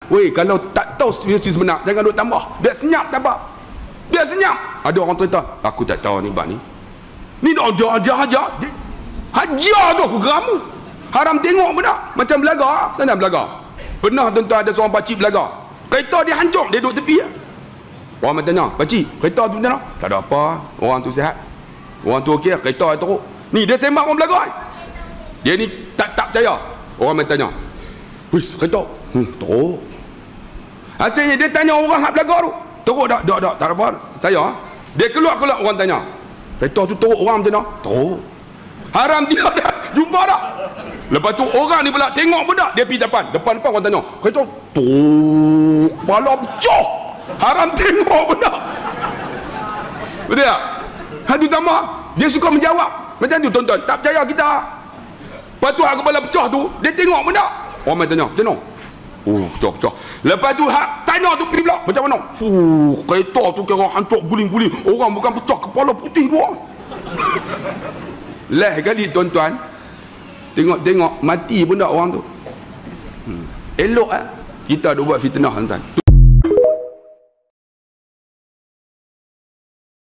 Weh, kalau tak tahu situasi sebenar, jangan duk tambah. Dia senyap tak apa. Dia senyap. Ada orang cerita, aku tak tahu ni bab ni. Ni dah ajar. Hajar tu aku geramu. Haram tengok pun tak. Macam belaga. Mana belaga? Pernah tuan-tuan ada seorang pakcik belaga. Kereta dia hancur, dia duduk tepi. Orang tanya, pakcik, kereta tu macam mana? Tak ada apa. Orang tu sihat. Orang tu okey, kereta dia teruk. Ni dia sembang orang belaga. Dia ni tak percaya. Orang tanya, wih, kereta teruk. Asalnya dia tanya orang hak belaga tu, teruk tak? Tak ada apa. Saya. Dia keluar orang tanya, kereta tu teruk, orang macam mana? Teruk. Haram dia dah jumpa dah. Lepas tu orang ni pula tengok pun tak. Dia pergi depan orang tanya, kereta teruk, kepala pecah. Haram tengok pun tak. Betul tak? Hadu tambah, dia suka menjawab. Macam tu tuan-tuan, tak percaya kita. Lepas tu kepala pecah tu, dia tengok pun tak. Orang tanya, tengok. Pecah. Lepas tu tanya tu pergi pula, macam mana? Kereta tu kira hancur guling-guling. Orang bukan pecah, kepala putih dua. Lah kali tuan-tuan, tengok mati pun tak orang tu. Elok kita ada buat fitnah tuan-tuan.